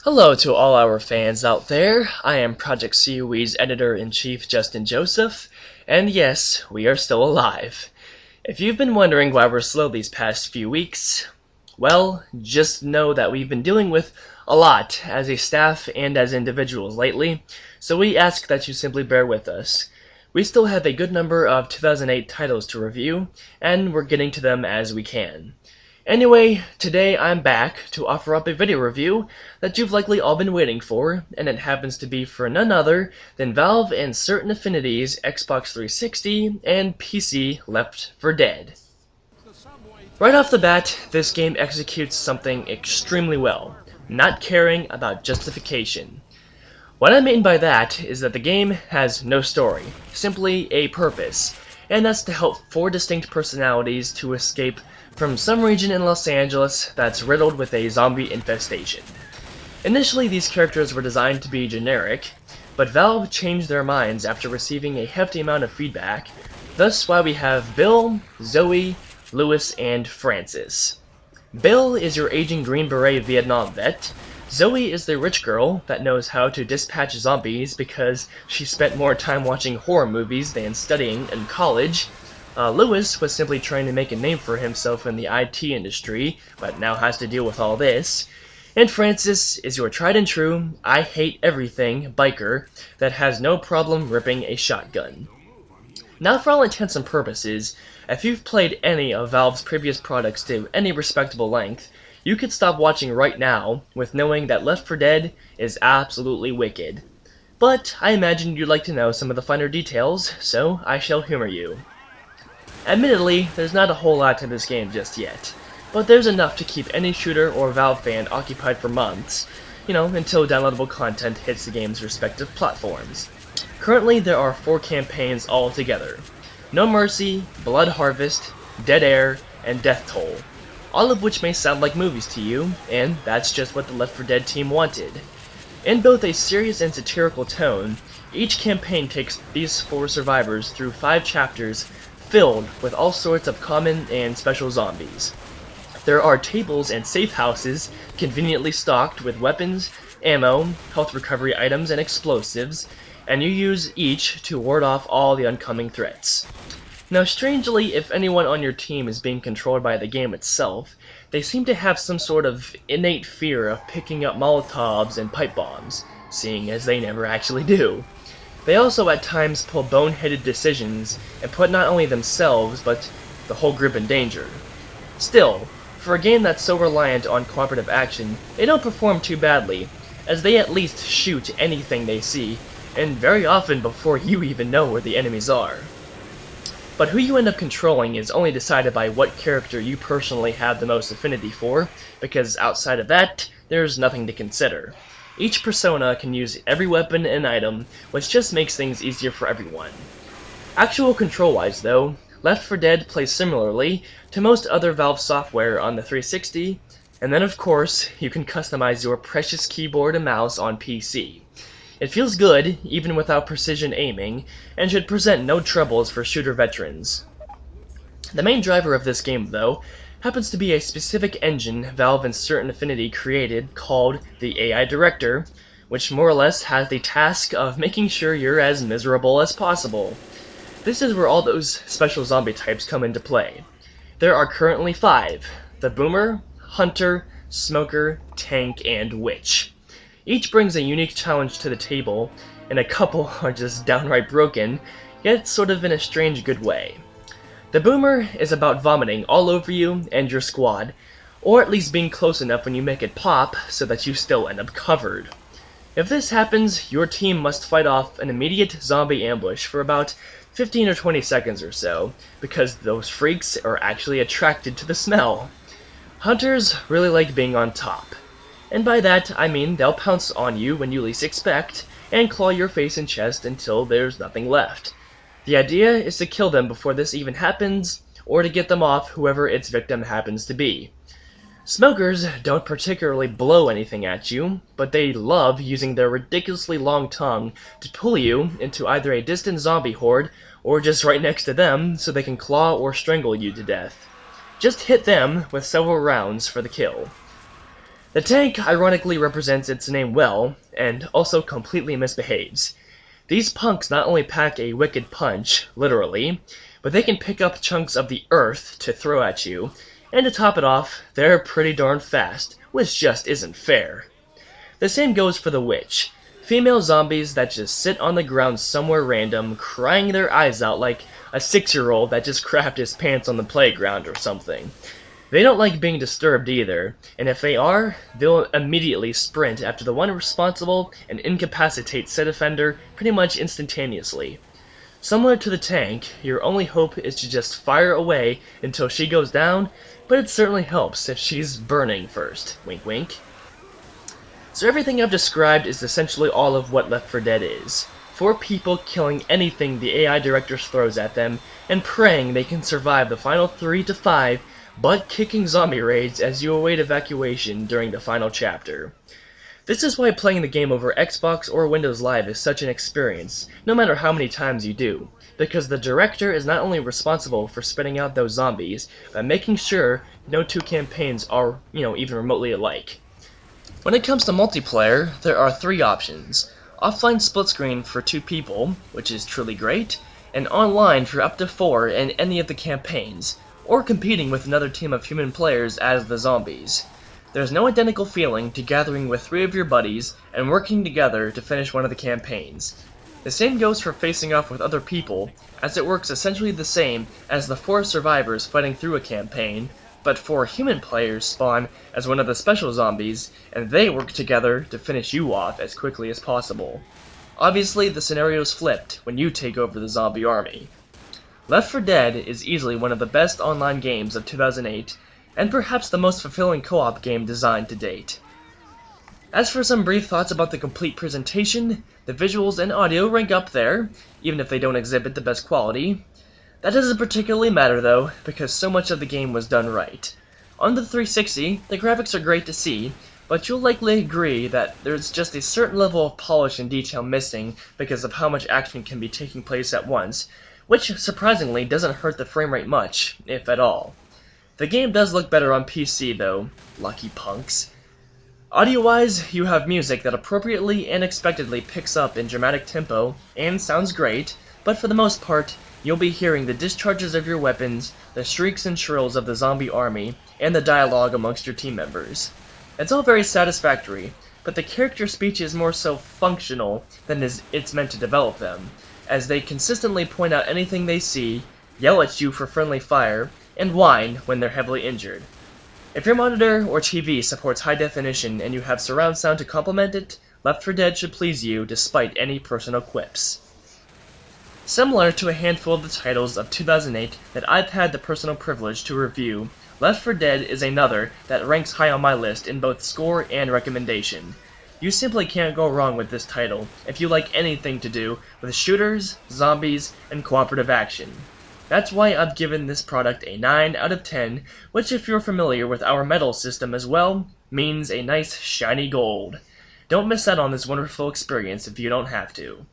Hello to all our fans out there. I am Project CUE's editor-in-chief, Justin Joseph, and yes, we are still alive. If you've been wondering why we're slow these past few weeks, well, just know that we've been dealing with a lot as a staff and as individuals lately, so we ask that you simply bear with us. We still have a good number of 2008 titles to review, and we're getting to them as we can. Anyway, today I'm back to offer up a video review that you've likely all been waiting for, and it happens to be for none other than Valve and Certain Affinity's Xbox 360 and PC Left 4 Dead. Right off the bat, this game executes something extremely well, not caring about justification. What I mean by that is that the game has no story, simply a purpose, and that's to help four distinct personalities to escape from some region in Los Angeles that's riddled with a zombie infestation. Initially, these characters were designed to be generic, but Valve changed their minds after receiving a hefty amount of feedback. Thus why we have Bill, Zoe, Lewis, and Francis. Bill is your aging Green Beret Vietnam vet. Zoe is the rich girl that knows how to dispatch zombies because she spent more time watching horror movies than studying in college. Lewis was simply trying to make a name for himself in the IT industry, but now has to deal with all this. And Francis is your tried and true, I hate everything biker that has no problem ripping a shotgun. Now, for all intents and purposes, if you've played any of Valve's previous products to any respectable length, you could stop watching right now with knowing that Left 4 Dead is absolutely wicked. But I imagine you'd like to know some of the finer details, so I shall humor you. Admittedly, there's not a whole lot to this game just yet, but there's enough to keep any shooter or Valve fan occupied for months, until downloadable content hits the game's respective platforms. Currently, there are 4 campaigns altogether: No Mercy, Blood Harvest, Dead Air, and Death Toll, all of which may sound like movies to you, and that's just what the Left 4 Dead team wanted. In both a serious and satirical tone, each campaign takes these 4 survivors through 5 chapters filled with all sorts of common and special zombies. There are tables and safe houses conveniently stocked with weapons, ammo, health recovery items, and explosives, and you use each to ward off all the oncoming threats. Now, strangely, if anyone on your team is being controlled by the game itself, they seem to have some sort of innate fear of picking up Molotovs and pipe bombs, seeing as they never actually do. They also at times pull boneheaded decisions and put not only themselves, but the whole group in danger. Still, for a game that's so reliant on cooperative action, they don't perform too badly, as they at least shoot anything they see, and very often before you even know where the enemies are. But who you end up controlling is only decided by what character you personally have the most affinity for, because outside of that, there's nothing to consider. Each persona can use every weapon and item, which just makes things easier for everyone. Actual control-wise though, Left 4 Dead plays similarly to most other Valve software on the 360, and then of course, you can customize your precious keyboard and mouse on PC. It feels good, even without precision aiming, and should present no troubles for shooter veterans. The main driver of this game, though, happens to be a specific engine Valve and Certain Affinity created called the AI Director, which more or less has the task of making sure you're as miserable as possible. This is where all those special zombie types come into play. There are currently 5: the Boomer, Hunter, Smoker, Tank, and Witch. Each brings a unique challenge to the table, and a couple are just downright broken, yet sort of in a strange good way. The Boomer is about vomiting all over you and your squad, or at least being close enough when you make it pop so that you still end up covered. If this happens, your team must fight off an immediate zombie ambush for about 15 or 20 seconds or so, because those freaks are actually attracted to the smell. Hunters really like being on top, and by that I mean they'll pounce on you when you least expect, and claw your face and chest until there's nothing left. The idea is to kill them before this even happens, or to get them off whoever its victim happens to be. Smokers don't particularly blow anything at you, but they love using their ridiculously long tongue to pull you into either a distant zombie horde or just right next to them so they can claw or strangle you to death. Just hit them with several rounds for the kill. The tank ironically represents its name well, and also completely misbehaves. These punks not only pack a wicked punch, literally, but they can pick up chunks of the earth to throw at you, and to top it off, they're pretty darn fast, which just isn't fair. The same goes for the witch. Female zombies that just sit on the ground somewhere random, crying their eyes out like a 6-year-old that just crapped his pants on the playground or something. They don't like being disturbed either, and if they are, they'll immediately sprint after the one responsible and incapacitate said offender pretty much instantaneously. Similar to the tank, your only hope is to just fire away until she goes down, but it certainly helps if she's burning first. Wink wink. So everything I've described is essentially all of what Left 4 Dead is. 4 people killing anything the AI director throws at them, and praying they can survive the final 3 to 5 butt-kicking zombie raids as you await evacuation during the final chapter. This is why playing the game over Xbox or Windows Live is such an experience, no matter how many times you do, because the director is not only responsible for spitting out those zombies, but making sure no 2 campaigns are, even remotely alike. When it comes to multiplayer, there are 3 options. Offline split screen for 2 people, which is truly great, and online for up to 4 in any of the campaigns, or competing with another team of human players as the zombies. There's no identical feeling to gathering with 3 of your buddies and working together to finish one of the campaigns. The same goes for facing off with other people, as it works essentially the same as the 4 survivors fighting through a campaign, but 4 human players spawn as one of the special zombies, and they work together to finish you off as quickly as possible. Obviously, the scenario's flipped when you take over the zombie army. Left 4 Dead is easily one of the best online games of 2008, and perhaps the most fulfilling co-op game designed to date. As for some brief thoughts about the complete presentation, the visuals and audio rank up there, even if they don't exhibit the best quality. That doesn't particularly matter though, because so much of the game was done right. On the 360, the graphics are great to see, but you'll likely agree that there's just a certain level of polish and detail missing because of how much action can be taking place at once, which surprisingly doesn't hurt the frame rate much, if at all. The game does look better on PC though, lucky punks. Audio-wise, you have music that appropriately and expectedly picks up in dramatic tempo and sounds great, but for the most part, you'll be hearing the discharges of your weapons, the shrieks and shrills of the zombie army, and the dialogue amongst your team members. It's all very satisfactory, but the character speech is more so functional than it's meant to develop them, as they consistently point out anything they see, yell at you for friendly fire, and whine when they're heavily injured. If your monitor or TV supports high definition and you have surround sound to complement it, Left 4 Dead should please you despite any personal quips. Similar to a handful of the titles of 2008 that I've had the personal privilege to review, Left 4 Dead is another that ranks high on my list in both score and recommendation. You simply can't go wrong with this title if you like anything to do with shooters, zombies, and cooperative action. That's why I've given this product a 9 out of 10, which if you're familiar with our medal system as well, means a nice shiny gold. Don't miss out on this wonderful experience if you don't have to.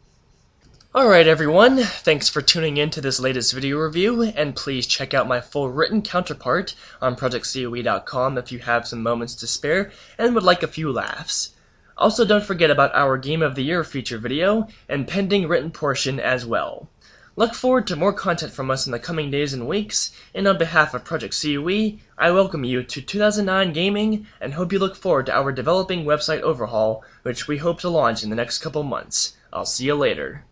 Alright everyone, thanks for tuning in to this latest video review, and please check out my full written counterpart on ProjectCoe.com if you have some moments to spare and would like a few laughs. Also don't forget about our Game of the Year feature video and pending written portion as well. Look forward to more content from us in the coming days and weeks, and on behalf of Project COE, I welcome you to 2009 Gaming and hope you look forward to our developing website overhaul, which we hope to launch in the next couple months. I'll see you later.